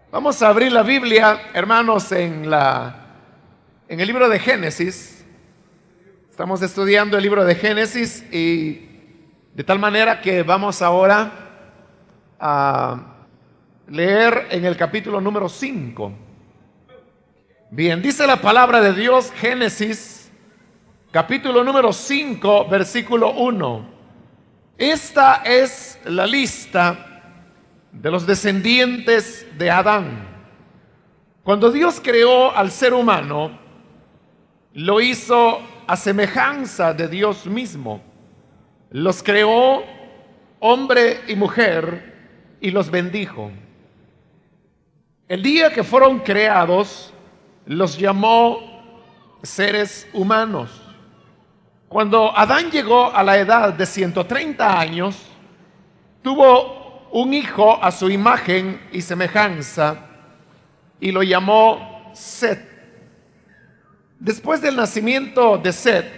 Vamos a abrir la Biblia, hermanos, en el libro de Génesis. Estamos estudiando el libro de Génesis y de tal manera que vamos ahora a leer en el capítulo número 5. Bien, dice la palabra de Dios, Génesis, capítulo número 5, versículo 1. Esta es la lista de los descendientes de Adán. Cuando Dios creó al ser humano, lo hizo a semejanza de Dios mismo. Los creó hombre y mujer y los bendijo. El día que fueron creados, los llamó seres humanos. Cuando Adán llegó a la edad de 130 años, tuvo un hijo a su imagen y semejanza y lo llamó Set. Después del nacimiento de Set,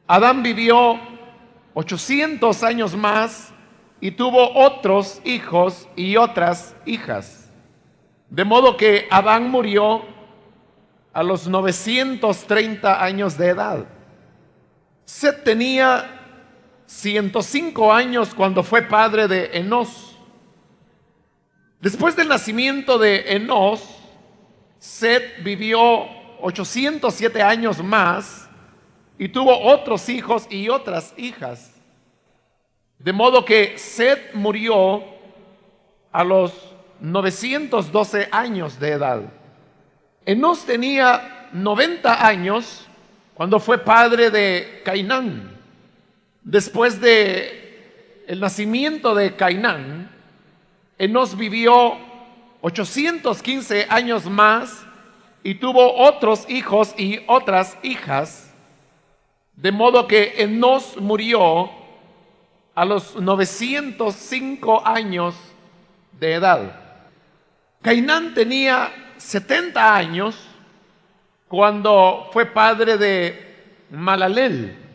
Adán vivió 800 años más y tuvo otros hijos y otras hijas. De modo que Adán murió a los 930 años de edad. Set tenía 105 años cuando fue padre de Enós. Después del nacimiento de Enós, Set vivió 807 años más y tuvo otros hijos y otras hijas. De modo que Set murió a los 912 años de edad. Enós tenía 90 años cuando fue padre de Cainán. Después de el nacimiento de Cainán, Enós vivió 815 años más y tuvo otros hijos y otras hijas, de modo que Enós murió a los 905 años de edad. Cainán tenía 70 años cuando fue padre de Mahalaleel.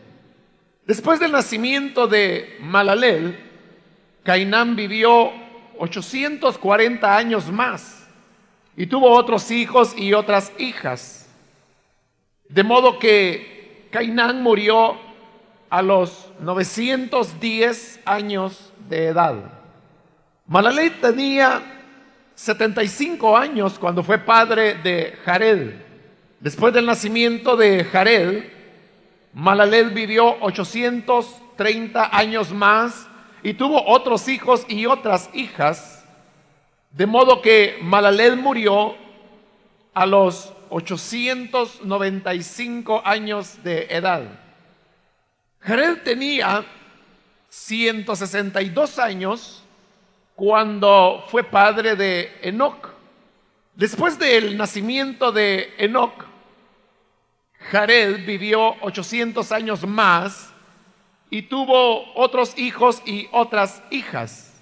Después del nacimiento de Mahalaleel, Cainán vivió 840 años más y tuvo otros hijos y otras hijas. De modo que Cainán murió a los 910 años de edad. Mahalaleel tenía 75 años cuando fue padre de Jared. Después del nacimiento de Jared, Mahalaleel vivió 830 años más y tuvo otros hijos y otras hijas, de modo que Mahalaleel murió a los 895 años de edad. Jared tenía 162 años cuando fue padre de Enoc. Después del nacimiento de Enoc, Jared vivió 800 años más y tuvo otros hijos y otras hijas.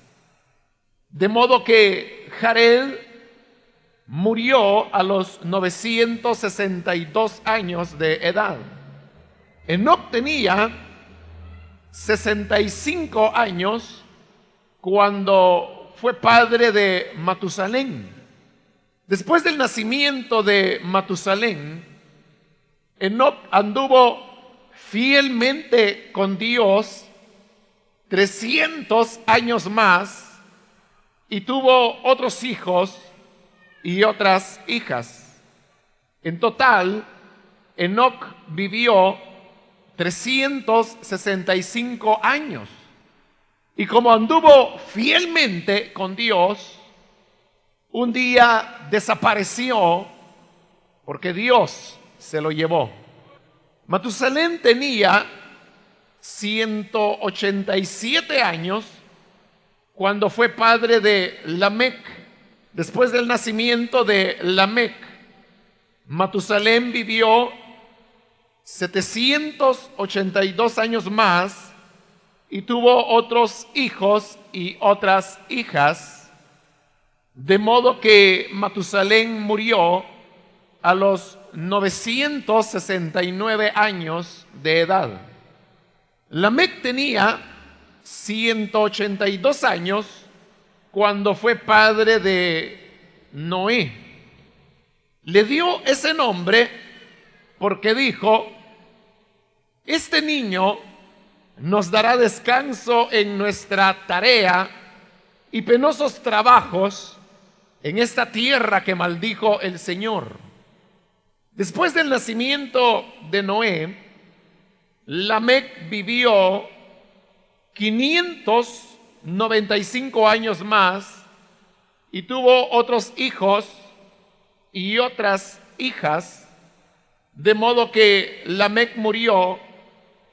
De modo que Jared murió a los 962 años de edad. Enoc tenía 65 años cuando fue padre de Matusalén. Después del nacimiento de Matusalén, Enoc anduvo fielmente con Dios 300 años más y tuvo otros hijos y otras hijas. En total, Enoc vivió 365 años. Y como anduvo fielmente con Dios, un día desapareció porque Dios se lo llevó. Matusalén tenía 187 años cuando fue padre de Lamec. Después del nacimiento de Lamec, Matusalén vivió 782 años más y tuvo otros hijos y otras hijas, de modo que Matusalén murió a los 969 años de edad. Lamec tenía 182 años cuando fue padre de Noé. Le dio ese nombre porque dijo: este niño nos dará descanso en nuestra tarea y penosos trabajos en esta tierra que maldijo el Señor. Después del nacimiento de Noé, Lamec vivió 595 años más y tuvo otros hijos y otras hijas, de modo que Lamec murió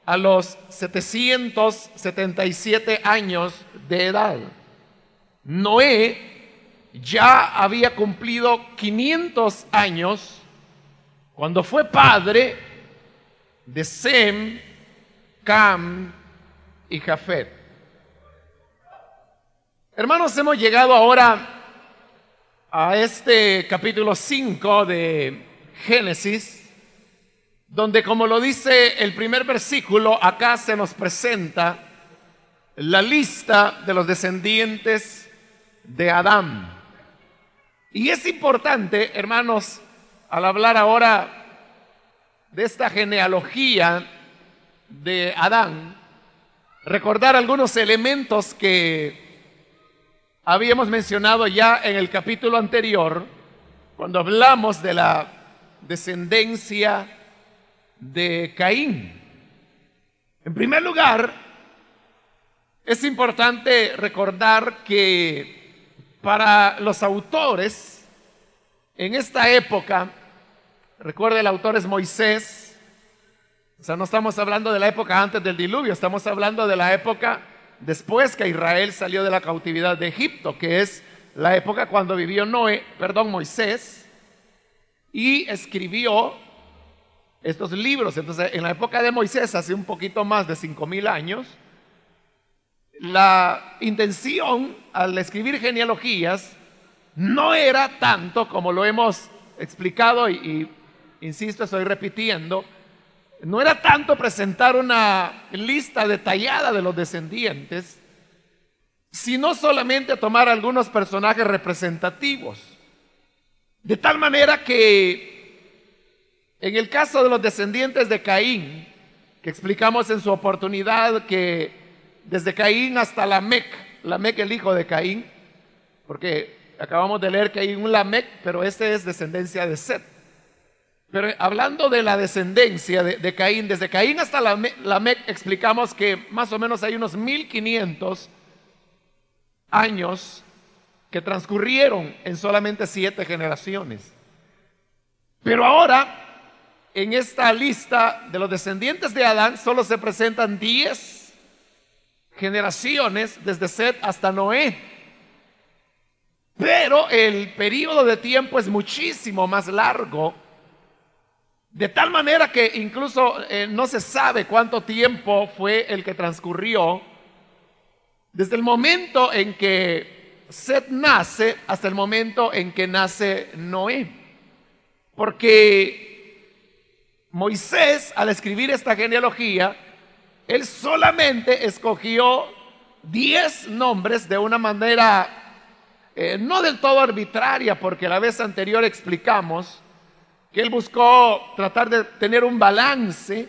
a los 777 años de edad. Noé ya había cumplido 500 años cuando fue padre de Sem, Cam y Jafet. Hermanos, hemos llegado ahora a este capítulo 5 de Génesis, donde, como lo dice el primer versículo, acá se nos presenta la lista de los descendientes de Adán. Y es importante, hermanos, al hablar ahora de esta genealogía de Adán, recordar algunos elementos que habíamos mencionado ya en el capítulo anterior, cuando hablamos de la descendencia de Caín. En primer lugar, es importante recordar que para los autores en esta época, recuerde, el autor es Moisés, o sea, no estamos hablando de la época antes del diluvio, estamos hablando de la época después que Israel salió de la cautividad de Egipto, que es la época cuando vivió Moisés, y escribió estos libros. Entonces, en la época de Moisés, hace un poquito más de 5,000 años, la intención al escribir genealogías no era tanto, como lo hemos explicado y insisto, estoy repitiendo, no era tanto presentar una lista detallada de los descendientes, sino solamente tomar algunos personajes representativos. De tal manera que en el caso de los descendientes de Caín, que explicamos en su oportunidad que desde Caín hasta Lamec el hijo de Caín, porque acabamos de leer que hay un Lamec, pero este es descendencia de Set. Pero hablando de la descendencia de Caín, desde Caín hasta Lamec, explicamos que más o menos hay unos 1500 años que transcurrieron en solamente 7 generaciones. Pero ahora, en esta lista de los descendientes de Adán, solo se presentan 10 generaciones desde Set hasta Noé. Pero el periodo de tiempo es muchísimo más largo, de tal manera que incluso no se sabe cuánto tiempo fue el que transcurrió desde el momento en que Set nace hasta el momento en que nace Noé. Porque Moisés, al escribir esta genealogía, él solamente escogió 10 nombres de una manera no del todo arbitraria, porque la vez anterior explicamos que él buscó tratar de tener un balance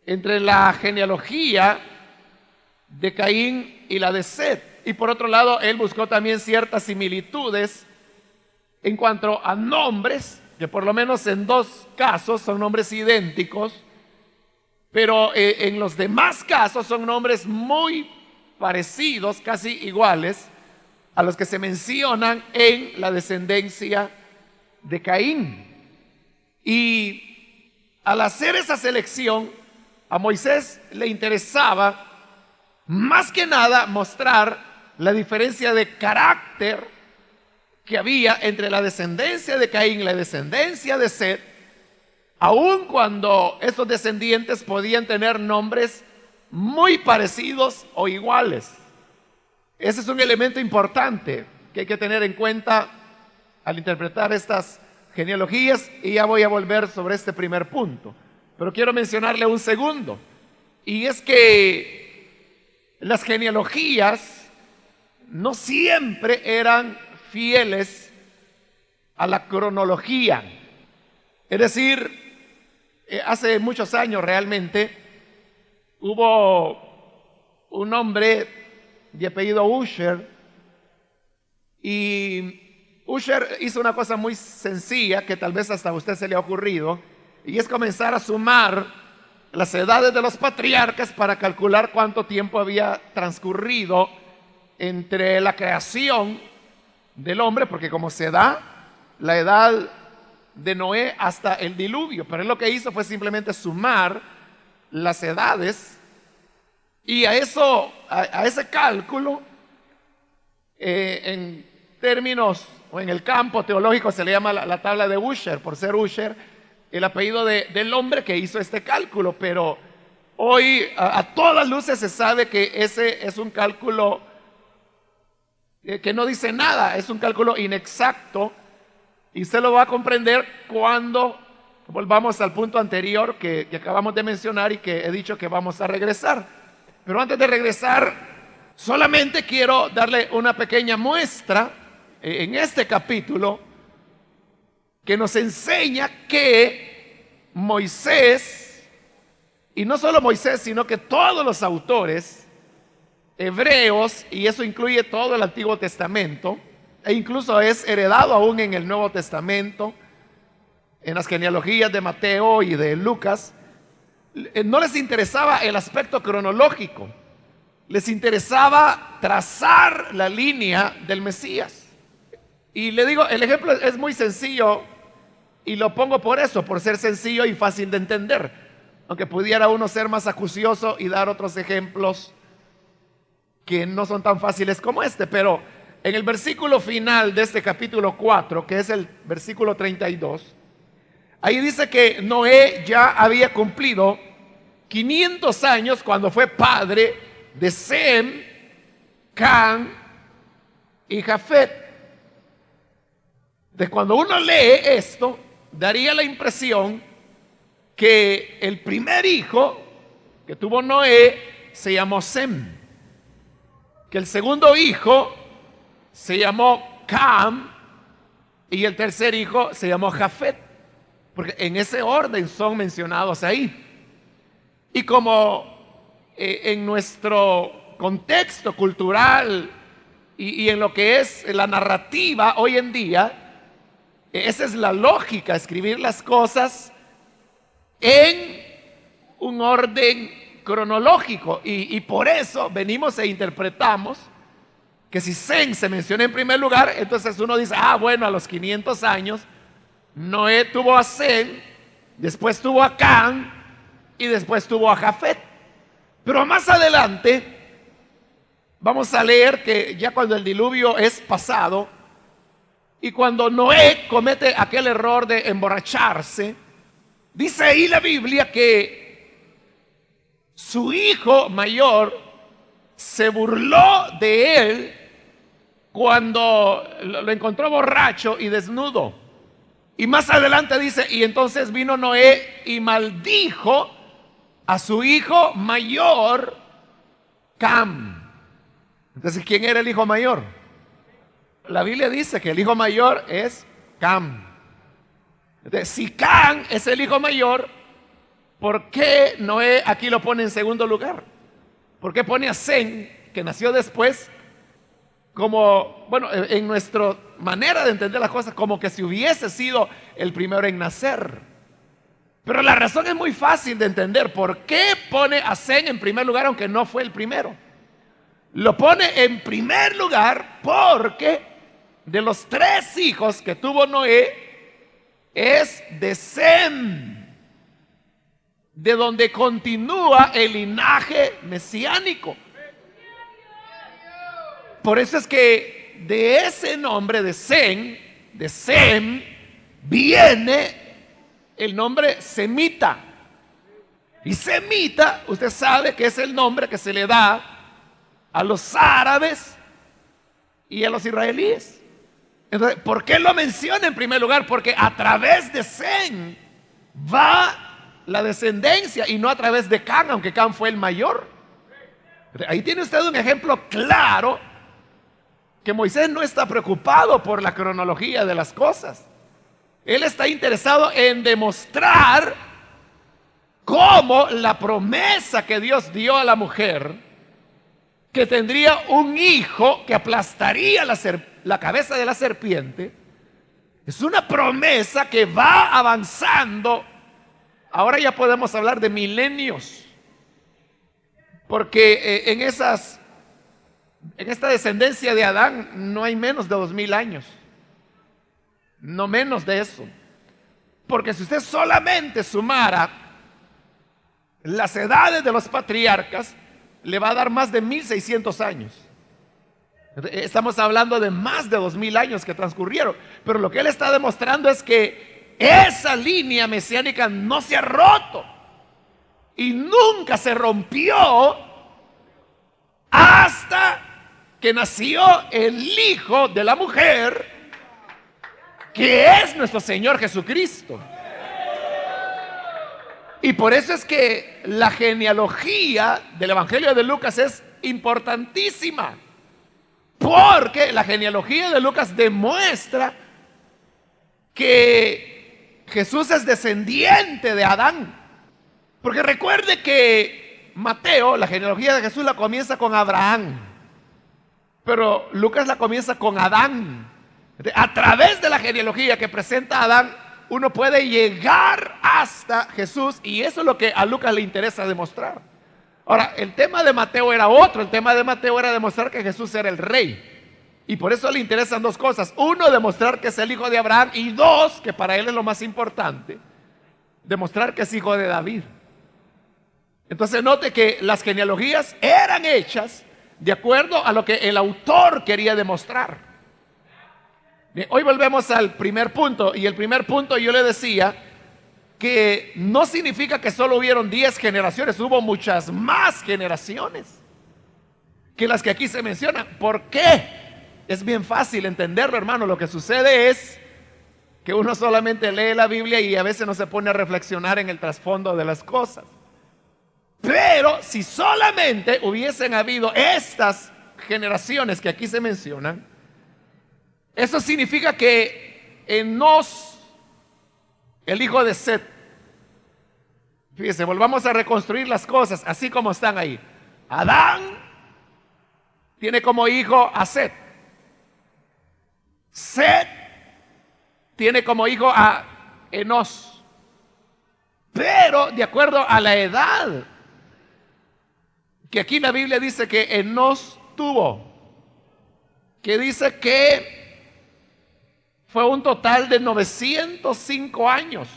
entre la genealogía de Caín y la de Set. Y por otro lado, él buscó también ciertas similitudes en cuanto a nombres, que por lo menos en 2 casos son nombres idénticos, pero en los demás casos son nombres muy parecidos, casi iguales, a los que se mencionan en la descendencia de Caín. Y al hacer esa selección, a Moisés le interesaba más que nada mostrar la diferencia de carácter que había entre la descendencia de Caín y la descendencia de Set, aun cuando esos descendientes podían tener nombres muy parecidos o iguales. Ese es un elemento importante que hay que tener en cuenta al interpretar estas genealogías, y ya voy a volver sobre este primer punto. Pero quiero mencionarle un segundo, y es que las genealogías no siempre eran fieles a la cronología. Es decir, hace muchos años realmente hubo un hombre de apellido Ussher, y Ussher hizo una cosa muy sencilla que tal vez hasta a usted se le ha ocurrido, y es comenzar a sumar las edades de los patriarcas para calcular cuánto tiempo había transcurrido entre la creación del hombre, porque como se da la edad de Noé hasta el diluvio, pero él lo que hizo fue simplemente sumar las edades, y a ese cálculo, en términos o en el campo teológico se le llama la tabla de Ussher, por ser Ussher el apellido del hombre que hizo este cálculo. Pero hoy a todas luces se sabe que ese es un cálculo que no dice nada, es un cálculo inexacto, y usted lo va a comprender cuando volvamos al punto anterior que acabamos de mencionar y que he dicho que vamos a regresar. Pero antes de regresar, solamente quiero darle una pequeña muestra en este capítulo que nos enseña que Moisés, y no solo Moisés, sino que todos los autores hebreos, y eso incluye todo el Antiguo Testamento, e incluso es heredado aún en el Nuevo Testamento, en las genealogías de Mateo y de Lucas, no les interesaba el aspecto cronológico, les interesaba trazar la línea del Mesías. Y le digo, el ejemplo es muy sencillo, y lo pongo por eso, por ser sencillo y fácil de entender, aunque pudiera uno ser más acucioso y dar otros ejemplos que no son tan fáciles como este. Pero en el versículo final de este capítulo 4, que es el versículo 32, ahí dice que Noé ya había cumplido 500 años cuando fue padre de Sem, Cam y Jafet. De cuando uno lee esto, daría la impresión que el primer hijo que tuvo Noé se llamó Sem, que el segundo hijo se llamó Cam y el tercer hijo se llamó Jafet, porque en ese orden son mencionados ahí. Y como en nuestro contexto cultural y en lo que es la narrativa hoy en día, esa es la lógica, escribir las cosas en un orden cronológico, y por eso venimos e interpretamos que si Sem se menciona en primer lugar, entonces uno dice, bueno, a los 500 años Noé tuvo a Sem, después tuvo a Cam y después tuvo a Jafet. Pero más adelante vamos a leer que ya cuando el diluvio es pasado y cuando Noé comete aquel error de emborracharse, dice ahí la Biblia que su hijo mayor se burló de él cuando lo encontró borracho y desnudo. Y más adelante dice, y entonces vino Noé y maldijo a su hijo mayor, Cam. Entonces, ¿quién era el hijo mayor? La Biblia dice que el hijo mayor es Cam. Entonces, si Cam es el hijo mayor, ¿por qué Noé aquí lo pone en segundo lugar? ¿Por qué pone a Sem, que nació después, como, bueno, en nuestra manera de entender las cosas, como que si hubiese sido el primero en nacer? Pero la razón es muy fácil de entender. ¿Por qué pone a Sem en primer lugar aunque no fue el primero? Lo pone en primer lugar porque de los 3 hijos que tuvo Noé, es de Sem de donde continúa el linaje mesiánico. Por eso es que de ese nombre de Sem, viene el nombre semita. Y semita, usted sabe que es el nombre que se le da a los árabes y a los israelíes. Entonces, ¿por qué lo menciona en primer lugar? Porque a través de Sem va la descendencia y no a través de Cam, aunque Cam fue el mayor. Ahí tiene usted un ejemplo claro que Moisés no está preocupado por la cronología de las cosas. Él está interesado en demostrar cómo la promesa que Dios dio a la mujer, que tendría un hijo que aplastaría la cabeza de la serpiente, es una promesa que va avanzando. Ahora ya podemos hablar de milenios, porque en esta descendencia de Adán no hay menos de 2000 años, no menos de eso. Porque si usted solamente sumara las edades de los patriarcas, le va a dar más de 1600 años. Estamos hablando de más de 2000 años que transcurrieron. Pero lo que él está demostrando es que esa línea mesiánica no se ha roto y nunca se rompió hasta que nació el hijo de la mujer, que es nuestro Señor Jesucristo. Y por eso es que la genealogía del Evangelio de Lucas es importantísima, porque la genealogía de Lucas demuestra que Jesús es descendiente de Adán. Porque recuerde que Mateo, la genealogía de Jesús, la comienza con Abraham, pero Lucas la comienza con Adán. A través de la genealogía que presenta Adán, uno puede llegar hasta Jesús, y eso es lo que a Lucas le interesa demostrar. Ahora, el tema de Mateo era otro. El tema de Mateo era demostrar que Jesús era el rey, y por eso le interesan dos cosas: uno, demostrar que es el hijo de Abraham, y dos, que para él es lo más importante, demostrar que es hijo de David. Entonces note que las genealogías eran hechas de acuerdo a lo que el autor quería demostrar. Bien, hoy volvemos al primer punto, y el primer punto yo le decía que no significa que solo hubieron 10 generaciones, hubo muchas más generaciones que las que aquí se mencionan. ¿Por qué? Es bien fácil entenderlo, hermano. Lo que sucede es que uno solamente lee la Biblia y a veces no se pone a reflexionar en el trasfondo de las cosas. Pero si solamente hubiesen habido estas generaciones que aquí se mencionan, eso significa que Enos, el hijo de Set, fíjese, volvamos a reconstruir las cosas así como están ahí. Adán tiene como hijo a Set. Set tiene como hijo a Enos. Pero de acuerdo a la edad que aquí la Biblia dice que Enos tuvo, que dice que fue un total de 905 años.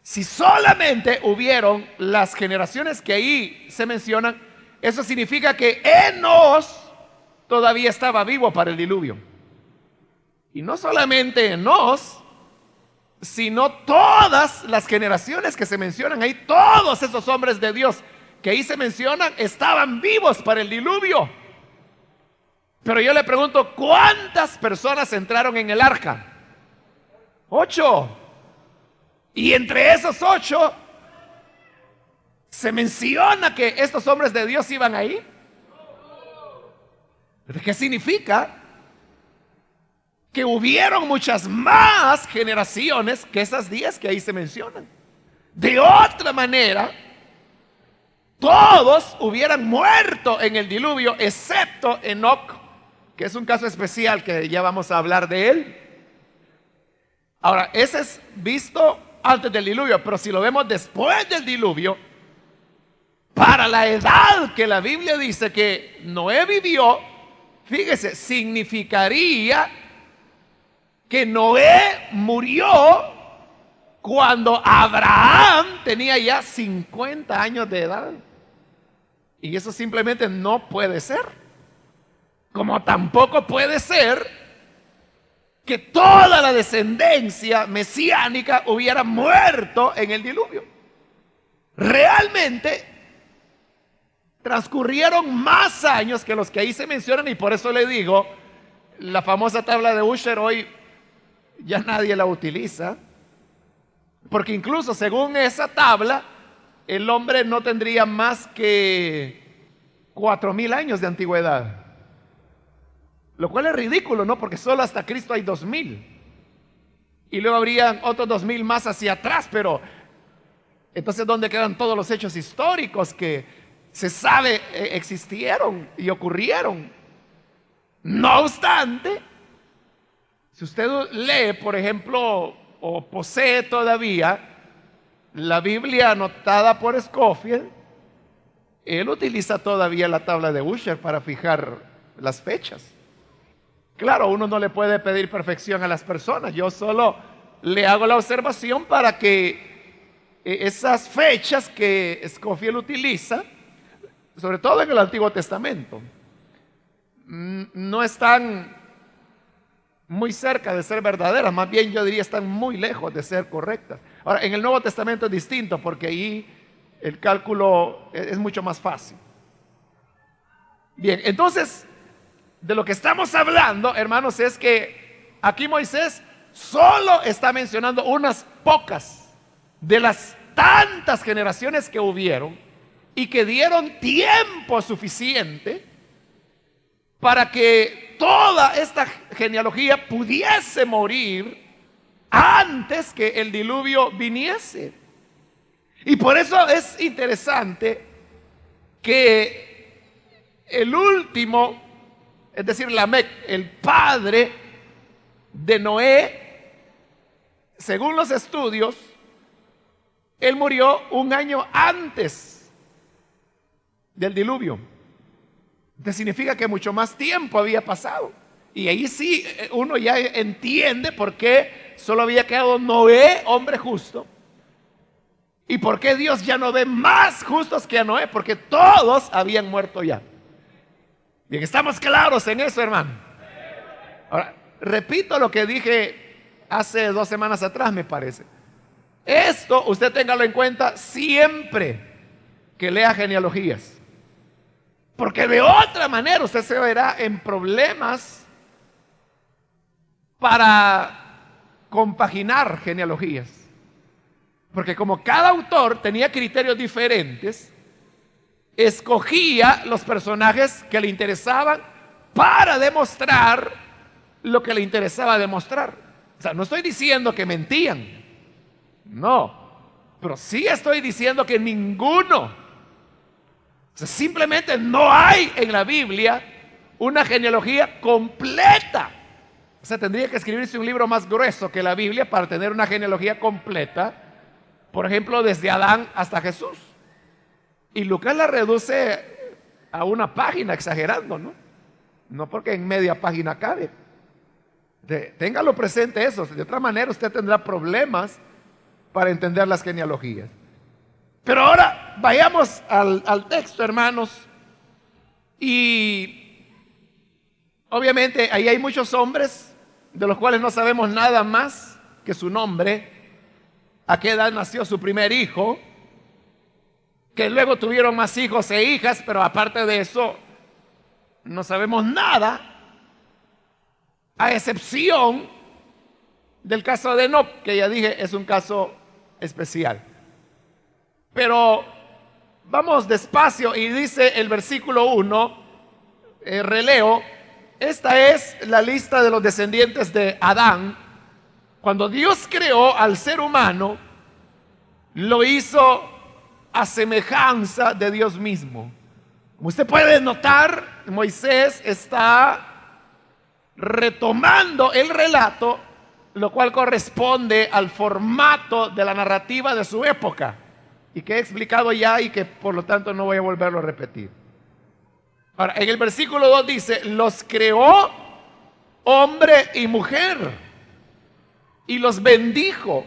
Si solamente hubieron las generaciones que ahí se mencionan, eso significa que Enos todavía estaba vivo para el diluvio. Y no solamente Enos, sino todas las generaciones que se mencionan ahí, todos esos hombres de Dios que ahí se mencionan, estaban vivos para el diluvio. Pero yo le pregunto, ¿cuántas personas entraron en el arca? 8. Y entre esos 8 se menciona que estos hombres de Dios iban ahí. ¿Qué significa? Que hubieron muchas más generaciones que esas 10 que ahí se mencionan. De otra manera, todos hubieran muerto en el diluvio, excepto Enoc, que es un caso especial que ya vamos a hablar de él. Ahora, ese es visto antes del diluvio, pero si lo vemos después del diluvio, para la edad que la Biblia dice que Noé vivió, fíjese, significaría que Noé murió cuando Abraham tenía ya 50 años de edad. Y eso simplemente no puede ser. Como tampoco puede ser que toda la descendencia mesiánica hubiera muerto en el diluvio. Realmente transcurrieron más años que los que ahí se mencionan, y por eso le digo, la famosa tabla de Usher hoy ya nadie la utiliza, porque incluso según esa tabla, el hombre no tendría más que 4000 años de antigüedad. Lo cual es ridículo, ¿no? Porque solo hasta Cristo hay 2000. Y luego habrían otros 2000 más hacia atrás, pero entonces ¿dónde quedan todos los hechos históricos que se sabe existieron y ocurrieron? No obstante, si usted lee, por ejemplo, o posee todavía la Biblia anotada por Scofield, él utiliza todavía la tabla de Ussher para fijar las fechas. Claro, uno no le puede pedir perfección a las personas. Yo solo le hago la observación para que esas fechas que Scofield utiliza, sobre todo en el Antiguo Testamento, no están muy cerca de ser verdaderas, más bien yo diría están muy lejos de ser correctas. Ahora, en el Nuevo Testamento es distinto porque ahí el cálculo es mucho más fácil. Bien, entonces, de lo que estamos hablando, hermanos, es que aquí Moisés solo está mencionando unas pocas de las tantas generaciones que hubieron y que dieron tiempo suficiente para que toda esta genealogía pudiese morir antes que el diluvio viniese. Y por eso es interesante que el último, es decir, Lamec, el padre de Noé, según los estudios, él murió un año antes del diluvio. Entonces significa que mucho más tiempo había pasado. Y ahí sí uno ya entiende por qué solo había quedado Noé, hombre justo. ¿Y por qué Dios ya no ve más justos que a Noé? Porque todos habían muerto ya. Bien, estamos claros en eso, hermano. Ahora, repito lo que dije hace 2 semanas atrás, me parece. Esto usted téngalo en cuenta siempre que lea genealogías. Porque de otra manera usted se verá en problemas para compaginar genealogías. Porque como cada autor tenía criterios diferentes, escogía los personajes que le interesaban para demostrar lo que le interesaba demostrar. O sea, no estoy diciendo que mentían, no, pero sí estoy diciendo que ninguno, o sea, simplemente no hay en la Biblia una genealogía completa. O sea, tendría que escribirse un libro más grueso que la Biblia para tener una genealogía completa. Por ejemplo, desde Adán hasta Jesús. Y Lucas la reduce a una página, exagerando, ¿no? No porque en media página cabe. Téngalo presente eso. De otra manera usted tendrá problemas para entender las genealogías. Pero ahora vayamos al texto, hermanos. Y obviamente ahí hay muchos hombres de los cuales no sabemos nada más que su nombre, a qué edad nació su primer hijo, que luego tuvieron más hijos e hijas, pero aparte de eso no sabemos nada, a excepción del caso de Enoc, que ya dije es un caso especial. Pero vamos despacio y dice el versículo 1, releo, esta es la lista de los descendientes de Adán. Cuando Dios creó al ser humano, lo hizo a semejanza de Dios mismo. Como usted puede notar, Moisés está retomando el relato, lo cual corresponde al formato de la narrativa de su época, y que he explicado ya y que por lo tanto no voy a volverlo a repetir. Ahora, en el versículo 2 dice, los creó hombre y mujer, y los bendijo.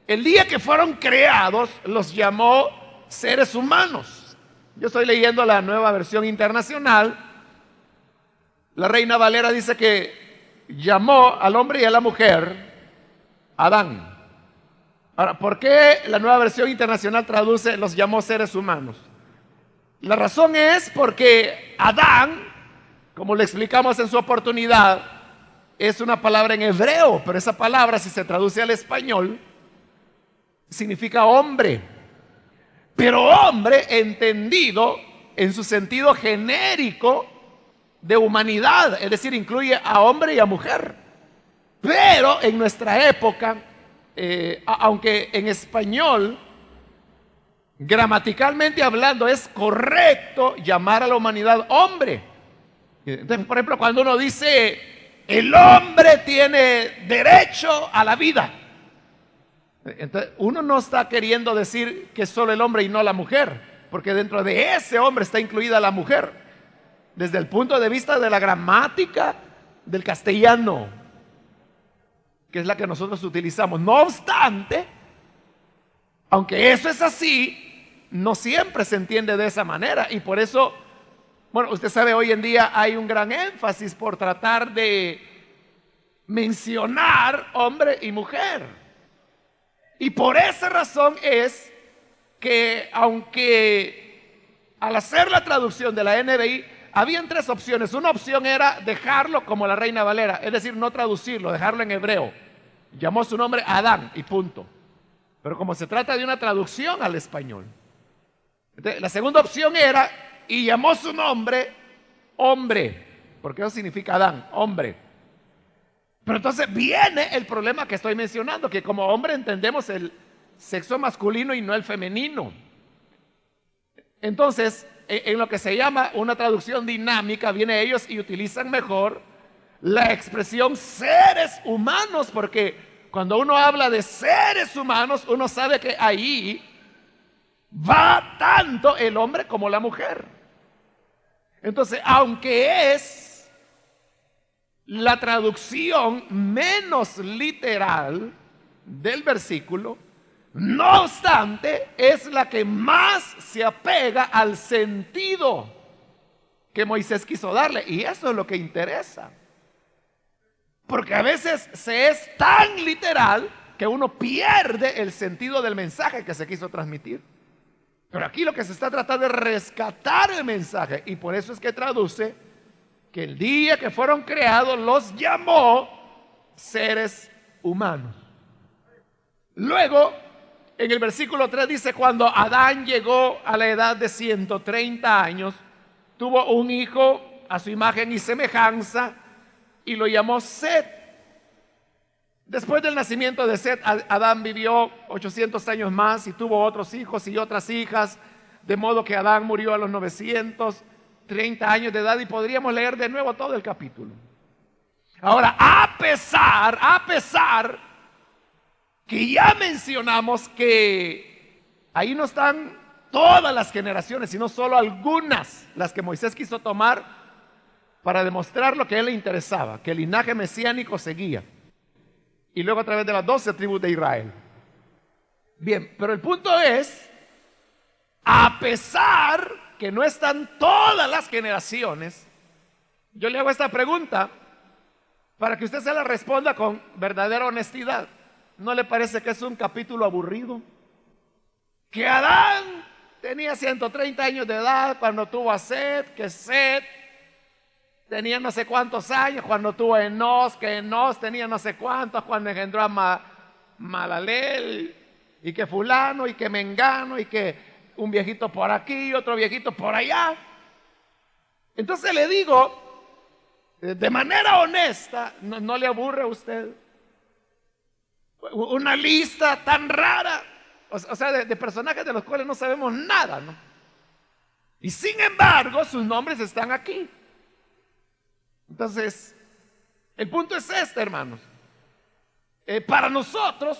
El día que fueron creados, los llamó seres humanos. Yo estoy leyendo la Nueva Versión Internacional. La Reina Valera dice que llamó al hombre y a la mujer Adán. Ahora, ¿por qué la Nueva Versión Internacional traduce los llamó seres humanos? La razón es porque Adán, como le explicamos en su oportunidad, es una palabra en hebreo, pero esa palabra, si se traduce al español, significa hombre. Pero hombre entendido en su sentido genérico de humanidad, es decir, incluye a hombre y a mujer. Pero en nuestra época, aunque en español, gramaticalmente hablando, es correcto llamar a la humanidad hombre. Entonces, por ejemplo, cuando uno dice, el hombre tiene derecho a la vida, entonces uno no está queriendo decir que solo el hombre y no la mujer, porque dentro de ese hombre está incluida la mujer, desde el punto de vista de la gramática del castellano, que es la que nosotros utilizamos. No obstante, aunque eso es así, no siempre se entiende de esa manera, y por eso, bueno, usted sabe, hoy en día hay un gran énfasis por tratar de mencionar hombre y mujer. Y por esa razón es que, aunque al hacer la traducción de la NBI, habían tres opciones. Una opción era dejarlo como la Reina Valera, es decir, no traducirlo, dejarlo en hebreo. Llamó su nombre Adán y punto. Pero como se trata de una traducción al español, entonces, la segunda opción era, y llamó su nombre hombre, porque eso significa Adán, hombre. Pero entonces viene el problema que estoy mencionando, que como hombre entendemos el sexo masculino y no el femenino. Entonces, en lo que se llama una traducción dinámica, vienen ellos y utilizan mejor la expresión seres humanos, porque cuando uno habla de seres humanos, uno sabe que ahí va tanto el hombre como la mujer. Entonces, aunque es la traducción menos literal del versículo, no obstante, es la que más se apega al sentido que Moisés quiso darle. Y eso es lo que interesa. Porque a veces se es tan literal que uno pierde el sentido del mensaje que se quiso transmitir. Pero aquí lo que se está tratando es rescatar el mensaje. Y por eso es que traduce que el día que fueron creados los llamó seres humanos. Luego, en el versículo 3 dice, cuando Adán llegó a la edad de 130 años, tuvo un hijo a su imagen y semejanza y lo llamó Set. Después del nacimiento de Set, Adán vivió 800 años más y tuvo otros hijos y otras hijas, de modo que Adán murió a los 930 años de edad, y podríamos leer de nuevo todo el capítulo. Ahora, a pesar que ya mencionamos que ahí no están todas las generaciones, sino solo algunas, las que Moisés quiso tomar para demostrar lo que a él le interesaba, que el linaje mesiánico seguía, y luego a través de las 12 tribus de Israel. Bien, pero el punto es, a pesar que no están todas las generaciones, yo le hago esta pregunta para que usted se la responda con verdadera honestidad. ¿No le parece que es un capítulo aburrido? Que Adán tenía 130 años de edad cuando tuvo a Set, que Set tenía no sé cuántos años cuando tuvo a Enos, que Enos tenía no sé cuántos cuando engendró a Malalel, y que fulano, y que mengano, y que un viejito por aquí y otro viejito por allá. Entonces le digo, de manera honesta, ¿no le aburre a usted una lista tan rara? O sea, de personajes de los cuales no sabemos nada, ¿no? Y sin embargo, sus nombres están aquí. Entonces, el punto es este, hermanos. Para nosotros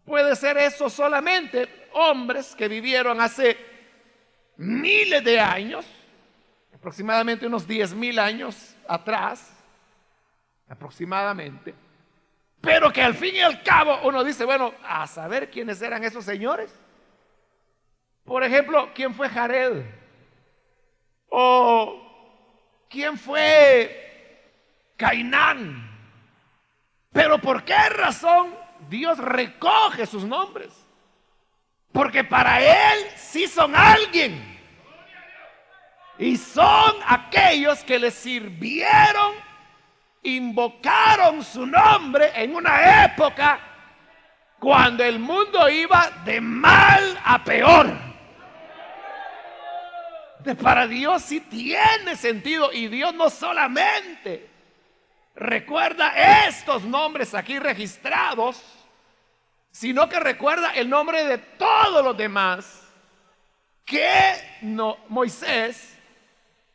puede ser eso solamente hombres que vivieron hace miles de años, aproximadamente unos 10,000 años atrás, aproximadamente, pero que al fin y al cabo uno dice, bueno, a saber quiénes eran esos señores. Por ejemplo, ¿quién fue Jared? ¿O quién fue Cainán? Pero ¿por qué razón Dios recoge sus nombres? Porque para Él sí son alguien. Y son aquellos que le sirvieron, invocaron su nombre en una época cuando el mundo iba de mal a peor. Para Dios sí tiene sentido, y Dios no solamente recuerda estos nombres aquí registrados, sino que recuerda el nombre de todos los demás que Moisés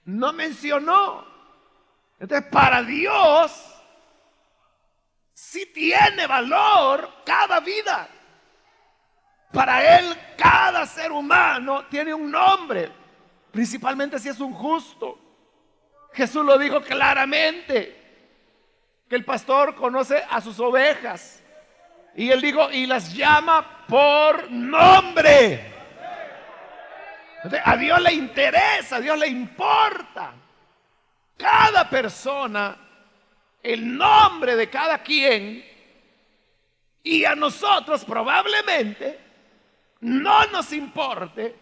no mencionó. Entonces, para Dios sí tiene valor cada vida. Para Él, cada ser humano tiene un nombre, principalmente si es un justo. Jesús lo dijo claramente, que el pastor conoce a sus ovejas. Y Él dijo, y las llama por nombre. Entonces, a Dios le interesa, a Dios le importa cada persona, el nombre de cada quien. Y a nosotros probablemente no nos importe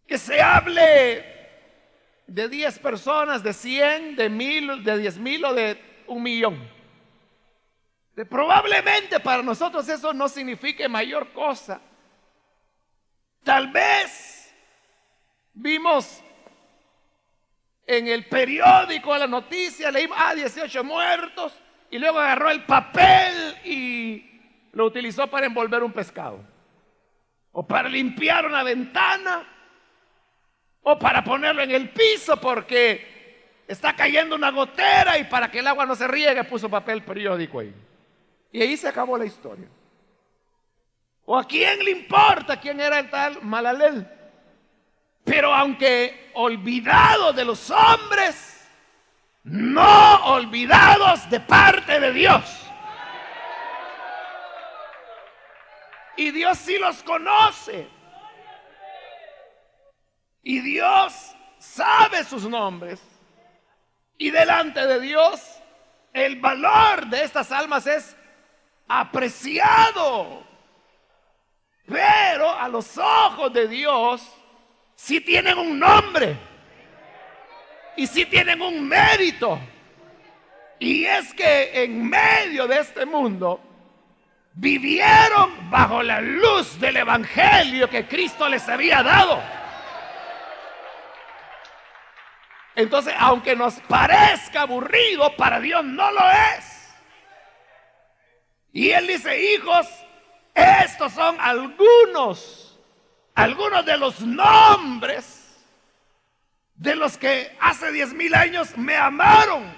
que se hable de 10 personas, de 100, de 1000, de 10,000 o de 1,000,000. Probablemente para nosotros eso no signifique mayor cosa. Tal vez vimos en el periódico la noticia, leímos 18 muertos, y luego agarró el papel y lo utilizó para envolver un pescado, o para limpiar una ventana, o para ponerlo en el piso porque está cayendo una gotera, y para que el agua no se riegue puso papel periódico ahí. Y ahí se acabó la historia. ¿O a quién le importa quién era el tal Malalel? Pero aunque olvidados de los hombres, no olvidados de parte de Dios. Y Dios sí los conoce. Y Dios sabe sus nombres. Y delante de Dios, el valor de estas almas es apreciado. Pero a los ojos de Dios sí tienen un nombre y sí tienen un mérito. Y es que en medio de este mundo vivieron bajo la luz del evangelio que Cristo les había dado. Entonces, aunque nos parezca aburrido, para Dios no lo es. Y Él dice, hijos, estos son algunos de los nombres de los que hace 10,000 años me amaron.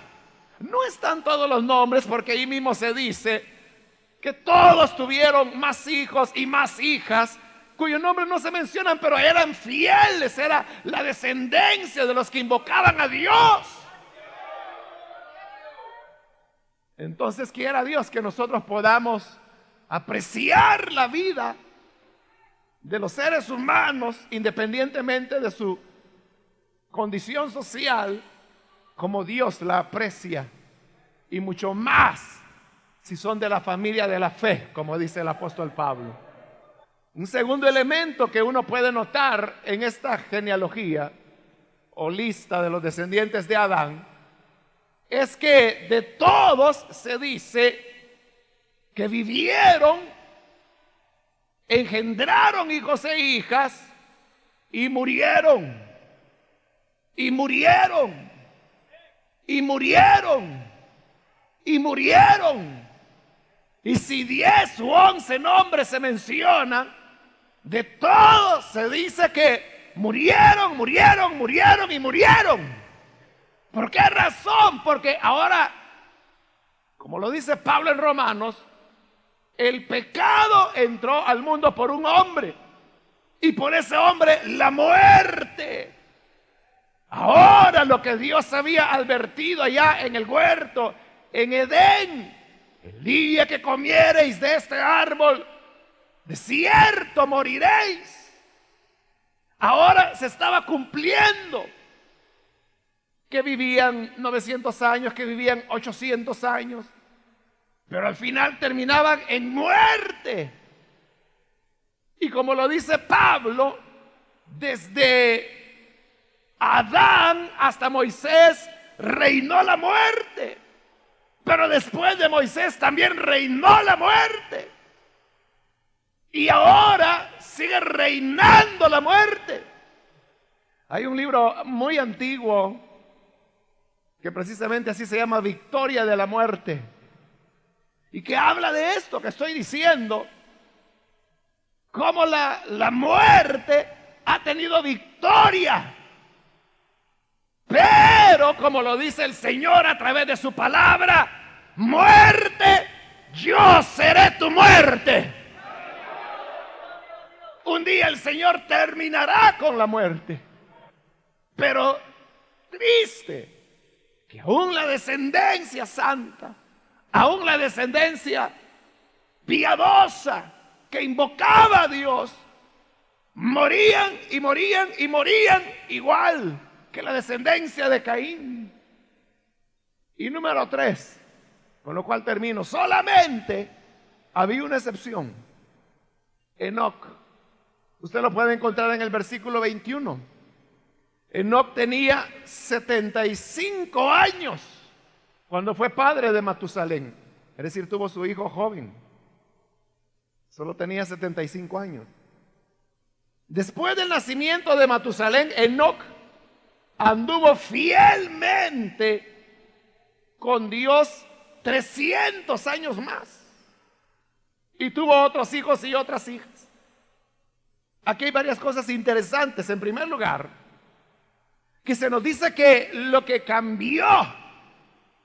No están todos los nombres, porque ahí mismo se dice que todos tuvieron más hijos y más hijas, cuyos nombres no se mencionan, pero eran fieles, era la descendencia de los que invocaban a Dios. Entonces, quiera Dios que nosotros podamos apreciar la vida de los seres humanos, independientemente de su condición social, como Dios la aprecia, y mucho más si son de la familia de la fe, como dice el apóstol Pablo. Un segundo elemento que uno puede notar en esta genealogía o lista de los descendientes de Adán es que de todos se dice que vivieron, engendraron hijos e hijas y murieron, y murieron, y murieron, y murieron. Y si 10 u 11 nombres se mencionan, de todos se dice que murieron, murieron, murieron y murieron. ¿Por qué razón? Porque ahora, como lo dice Pablo en Romanos, el pecado entró al mundo por un hombre, y por ese hombre la muerte. Ahora lo que Dios había advertido allá en el huerto, en Edén, el día que comiereis de este árbol, de cierto moriréis. Ahora se estaba cumpliendo. Que vivían 900 años, que vivían 800 años, pero al final terminaban en muerte. Y como lo dice Pablo, desde Adán hasta Moisés reinó la muerte, pero después de Moisés también reinó la muerte, y ahora sigue reinando la muerte. Hay un libro muy antiguo que precisamente así se llama Victoria de la Muerte, y que habla de esto que estoy diciendo, cómo la muerte ha tenido victoria. Pero como lo dice el Señor a través de su palabra: muerte, yo seré tu muerte. Un día el Señor terminará con la muerte. Pero triste que aún la descendencia santa, aún la descendencia piadosa que invocaba a Dios, morían y morían y morían igual que la descendencia de Caín. Y número 3, con lo cual termino, solamente había una excepción: Enoc. Usted lo puede encontrar en el versículo 21. Enoc tenía 75 años cuando fue padre de Matusalén, es decir, tuvo su hijo joven. Solo tenía 75 años. Después del nacimiento de Matusalén, Enoc anduvo fielmente con Dios 300 años más, y tuvo otros hijos y otras hijas. Aquí hay varias cosas interesantes. En primer lugar, que se nos dice que lo que cambió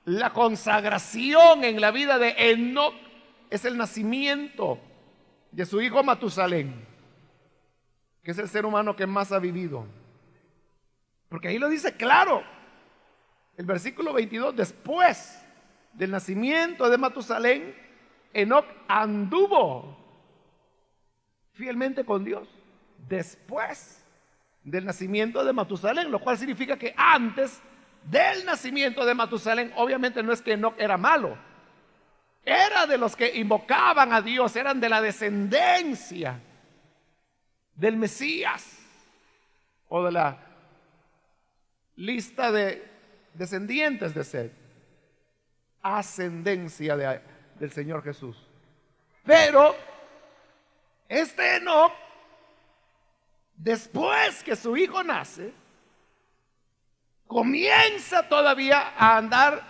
la consagración en la vida de Enoc es el nacimiento de su hijo Matusalén, que es el ser humano que más ha vivido. Porque ahí lo dice claro, el versículo 22: después del nacimiento de Matusalén, Enoc anduvo fielmente con Dios. Después del nacimiento de Matusalén, lo cual significa que antes del nacimiento de Matusalén, obviamente no es que Enoc era malo, era de los que invocaban a Dios, eran de la descendencia del Mesías, o de la lista de descendientes de Seth, ascendencia del Señor Jesús. Pero este Enoc, después que su hijo nace, comienza todavía a andar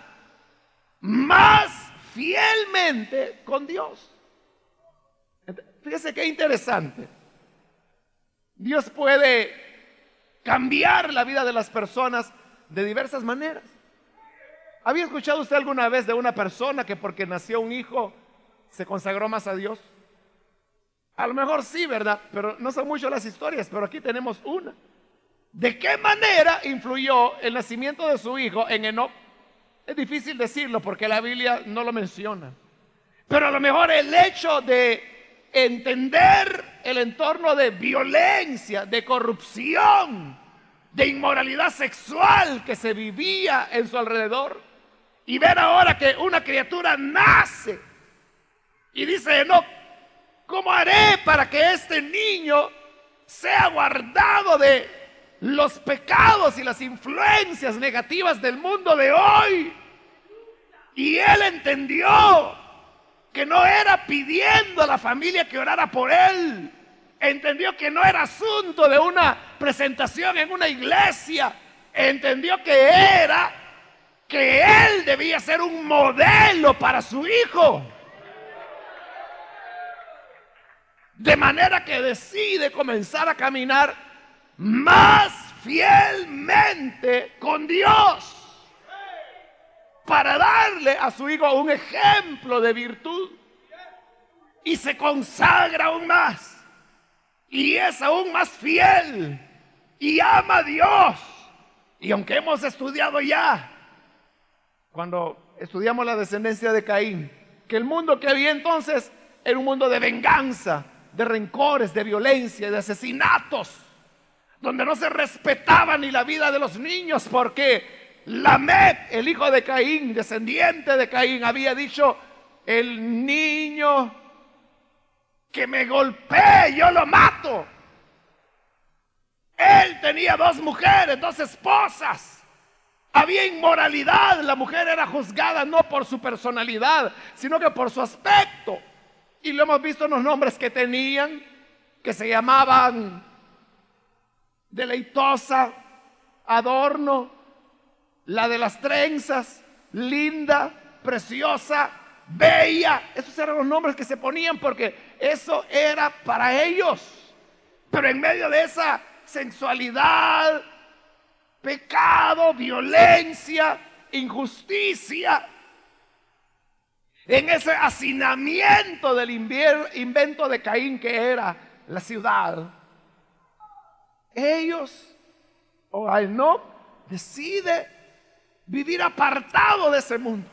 más fielmente con Dios. Fíjese qué interesante. Dios puede cambiar la vida de las personas de diversas maneras. ¿Había escuchado usted alguna vez de una persona que porque nació un hijo se consagró más a Dios? A lo mejor sí, ¿verdad? Pero no son muchas las historias, pero aquí tenemos una. ¿De qué manera influyó el nacimiento de su hijo en Enoc? Es difícil decirlo porque la Biblia no lo menciona. Pero a lo mejor el hecho de entender el entorno de violencia, de corrupción, de inmoralidad sexual que se vivía en su alrededor, y ver ahora que una criatura nace y dice Enoc: ¿cómo haré para que este niño sea guardado de los pecados y las influencias negativas del mundo de hoy? Y él entendió que no era pidiendo a la familia que orara por él. Entendió que no era asunto de una presentación en una iglesia. Entendió que era que él debía ser un modelo para su hijo. De manera que decide comenzar a caminar más fielmente con Dios, para darle a su hijo un ejemplo de virtud. Y se consagra aún más, y es aún más fiel, y ama a Dios. Y aunque hemos estudiado ya, cuando estudiamos la descendencia de Caín, que el mundo que había entonces era un mundo de venganza, de rencores, de violencia, de asesinatos, donde no se respetaba ni la vida de los niños, porque Lamec, el hijo de Caín, descendiente de Caín, había dicho: el niño que me golpee, yo lo mato. Él tenía 2 mujeres, 2 esposas. Había inmoralidad. La mujer era juzgada no por su personalidad, sino que por su aspecto. Y lo hemos visto en los nombres que tenían, que se llamaban deleitosa, adorno, la de las trenzas, linda, preciosa, bella. Esos eran los nombres que se ponían porque eso era para ellos. Pero en medio de esa sensualidad, pecado, violencia, injusticia, en ese hacinamiento del invento de Caín que era la ciudad, ellos, o Enoc, decide vivir apartado de ese mundo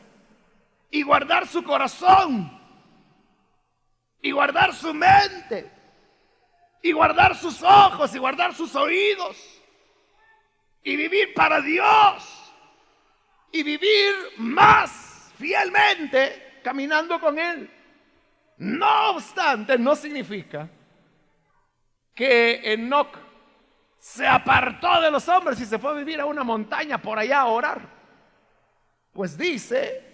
y guardar su corazón y guardar su mente y guardar sus ojos y guardar sus oídos y vivir para Dios y vivir más fielmente caminando con Él. No obstante, no significa que Enoc se apartó de los hombres y se fue a vivir a una montaña por allá a orar. Pues dice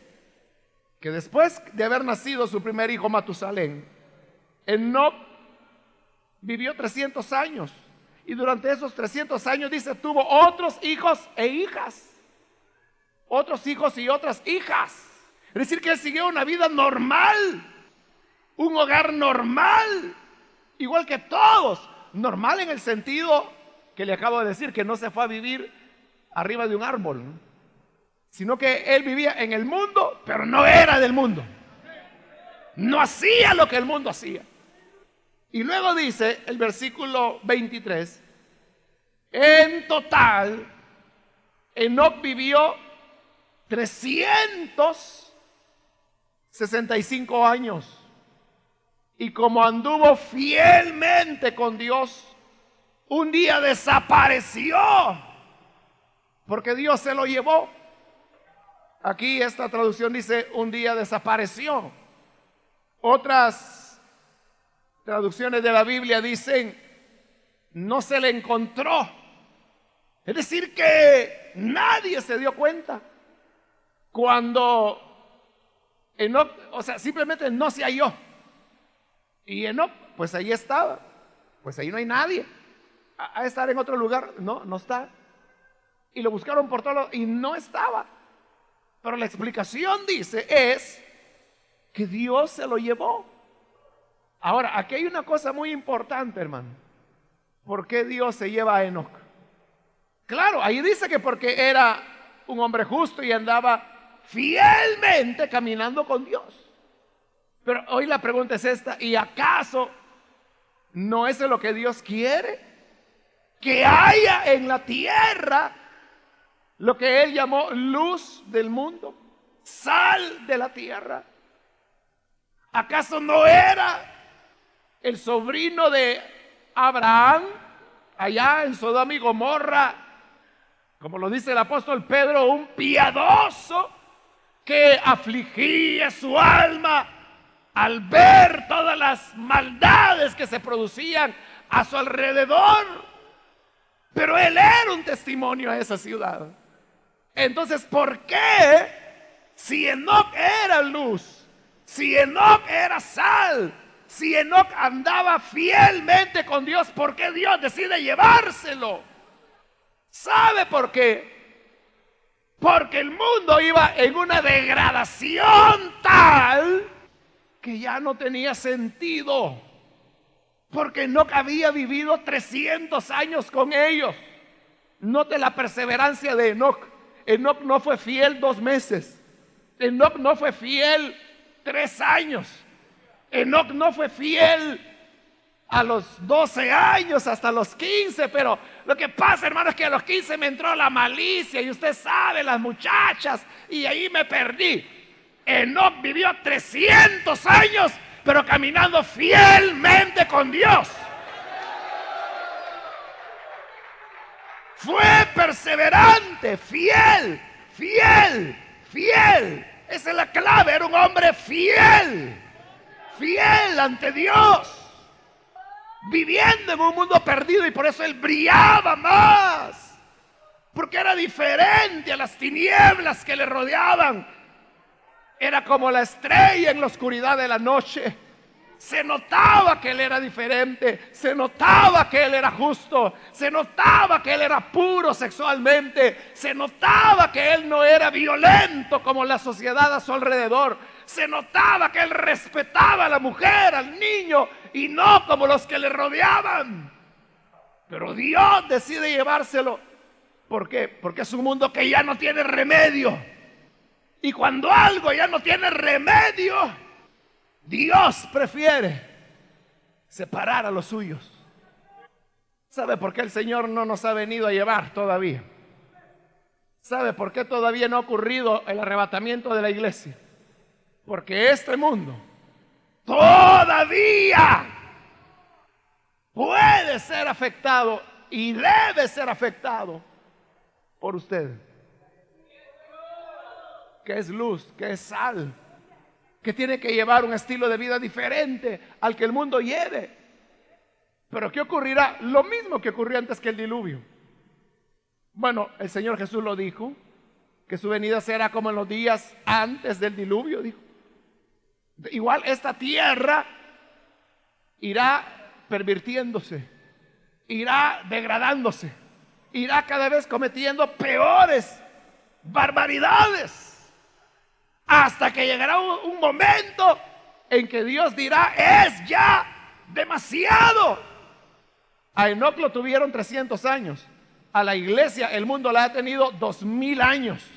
que después de haber nacido su primer hijo Matusalén, Enoc vivió 300 años. Y durante esos 300 años, dice, tuvo otros hijos e hijas. Otros hijos y otras hijas. Es decir, que él siguió una vida normal. Un hogar normal. Igual que todos. Normal en el sentido que le acabo de decir, que no se fue a vivir arriba de un árbol, ¿no? Sino que él vivía en el mundo, pero no era del mundo. No hacía lo que el mundo hacía. Y luego dice el versículo 23, en total, Enoc vivió 365 años. Y como anduvo fielmente con Dios, un día desapareció, porque Dios se lo llevó. Aquí esta traducción dice, un día desapareció. Otras traducciones de la Biblia dicen, no se le encontró. Es decir, que nadie se dio cuenta. Cuando Enoc, o sea, simplemente no se halló. Y Enoc, pues ahí estaba. Pues ahí no hay nadie. A estar en otro lugar, no está. Y lo buscaron por todos lados y no estaba. Pero la explicación dice es que Dios se lo llevó. Ahora, aquí hay una cosa muy importante, hermano. ¿Por qué Dios se lleva a Enoc? Claro, ahí dice que porque era un hombre justo y andaba fielmente caminando con Dios. Pero hoy la pregunta es esta, ¿y acaso no es lo que Dios quiere? Que haya en la tierra lo que Él llamó luz del mundo, sal de la tierra. ¿Acaso no era el sobrino de Abraham allá en Sodoma y Gomorra, como lo dice el apóstol Pedro, un piadoso que afligía su alma al ver todas las maldades que se producían a su alrededor? Pero él era un testimonio a esa ciudad. Entonces, ¿por qué, si Enoc era luz, si Enoc era sal, si Enoc andaba fielmente con Dios, por qué Dios decide llevárselo? ¿Sabe por qué? Porque el mundo iba en una degradación tal que ya no tenía sentido. Porque Enoc había vivido 300 años con ellos. Note la perseverancia de Enoc. Enoc no fue fiel 2 meses. Enoc no fue fiel 3 años. Enoc no fue fiel a los 12 años, hasta los 15. Pero lo que pasa, hermano, es que a los 15 me entró la malicia. Y usted sabe, las muchachas. Y ahí me perdí. Enoc vivió 300 años, pero caminando fielmente con Dios. Fue perseverante, fiel. Esa es la clave, era un hombre fiel ante Dios, viviendo en un mundo perdido, y por eso él brillaba más, porque era diferente a las tinieblas que le rodeaban. Era como la estrella en la oscuridad de la noche. Se notaba que él era diferente, se notaba que él era justo, se notaba que él era puro sexualmente, se notaba que él no era violento como la sociedad a su alrededor, se notaba que él respetaba a la mujer, al niño, y no como los que le rodeaban. Pero Dios decide llevárselo. ¿Por qué? Porque es un mundo que ya no tiene remedio. Y cuando algo ya no tiene remedio, Dios prefiere separar a los suyos. ¿Sabe por qué el Señor no nos ha venido a llevar todavía? ¿Sabe por qué todavía no ha ocurrido el arrebatamiento de la iglesia? Porque este mundo todavía puede ser afectado y debe ser afectado por usted, que es luz, que es sal, que tiene que llevar un estilo de vida diferente al que el mundo lleve. Pero ¿qué ocurrirá? Lo mismo que ocurrió antes que el diluvio. Bueno, el Señor Jesús lo dijo, que su venida será como en los días antes del diluvio, dijo. Igual esta tierra irá pervirtiéndose, irá degradándose, irá cada vez cometiendo peores barbaridades, hasta que llegará un momento en que Dios dirá: es ya demasiado. A Enoc lo tuvieron 300 años, a la iglesia el mundo la ha tenido 2000 años.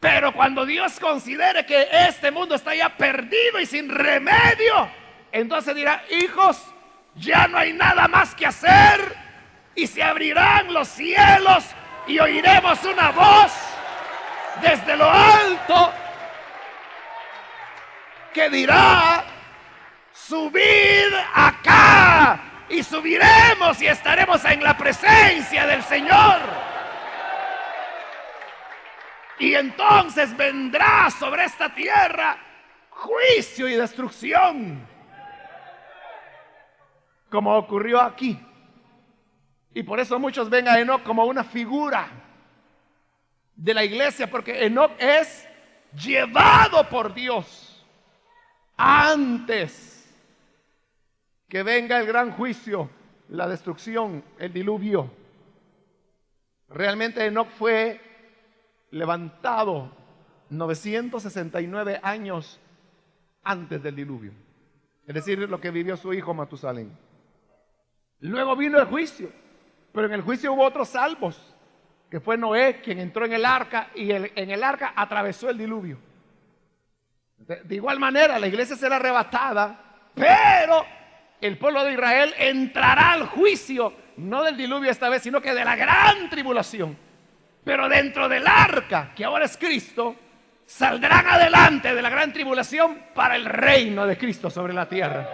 Pero cuando Dios considere que este mundo está ya perdido y sin remedio, entonces dirá: hijos, ya no hay nada más que hacer, y se abrirán los cielos y oiremos una voz desde lo alto que dirá: subid acá, y subiremos y estaremos en la presencia del Señor. Y entonces vendrá sobre esta tierra juicio y destrucción, como ocurrió aquí. Y por eso muchos ven a Enoc como una figura de la iglesia, porque Enoc es llevado por Dios antes que venga el gran juicio, la destrucción, el diluvio. Realmente Enoc fue levantado 969 años antes del diluvio, es decir, lo que vivió su hijo Matusalén. Luego vino el juicio, pero en el juicio hubo otros salvos, que fue Noé, quien entró en el arca, y en el arca atravesó el diluvio. De igual manera, la iglesia será arrebatada, pero el pueblo de Israel entrará al juicio, no del diluvio esta vez, sino que de la gran tribulación. Pero dentro del arca, que ahora es Cristo, saldrán adelante de la gran tribulación para el reino de Cristo sobre la tierra.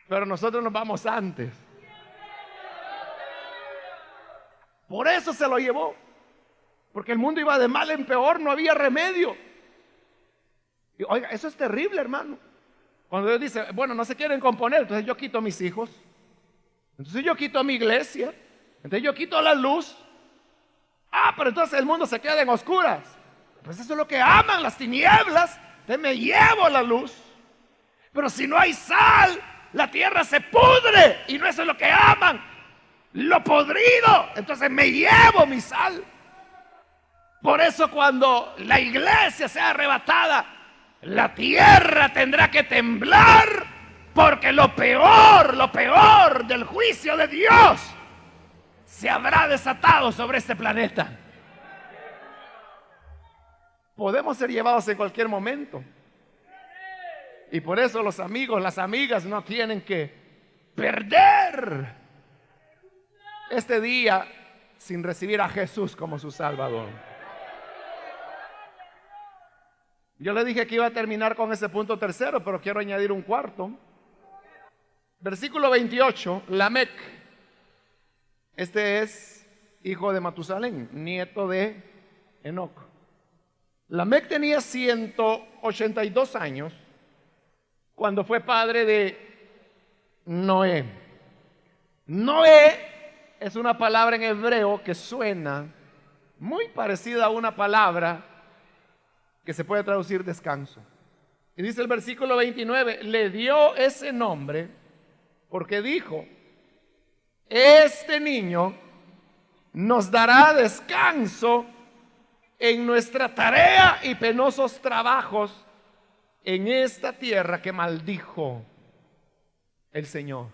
Pero nosotros nos vamos antes. Por eso se lo llevó, porque el mundo iba de mal en peor, no había remedio. Y, oiga, eso es terrible, hermano. Cuando Dios dice: bueno, no se quieren componer, entonces yo quito a mis hijos, entonces yo quito a mi iglesia, entonces yo quito la luz. Pero entonces el mundo se queda en oscuras. Pues eso es lo que aman, las tinieblas. Entonces me llevo la luz. Pero si no hay sal, la tierra se pudre, y no eso es lo que aman, lo podrido. Entonces me llevo mi sal. Por eso cuando la iglesia sea arrebatada, la tierra tendrá que temblar, porque lo peor del juicio de Dios se habrá desatado sobre este planeta. Podemos ser llevados en cualquier momento. Y por eso los amigos, las amigas no tienen que perder este día sin recibir a Jesús como su Salvador. Yo le dije que iba a terminar con ese punto tercero, pero quiero añadir un cuarto. Versículo 28, Lamec. Este es hijo de Matusalén, nieto de Enoc. Lamec tenía 182 años cuando fue padre de Noé. Noé es una palabra en hebreo que suena muy parecida a una palabra que se puede traducir descanso. Y dice el versículo 29, le dio ese nombre porque dijo, este niño nos dará descanso en nuestra tarea y penosos trabajos en esta tierra que maldijo el Señor.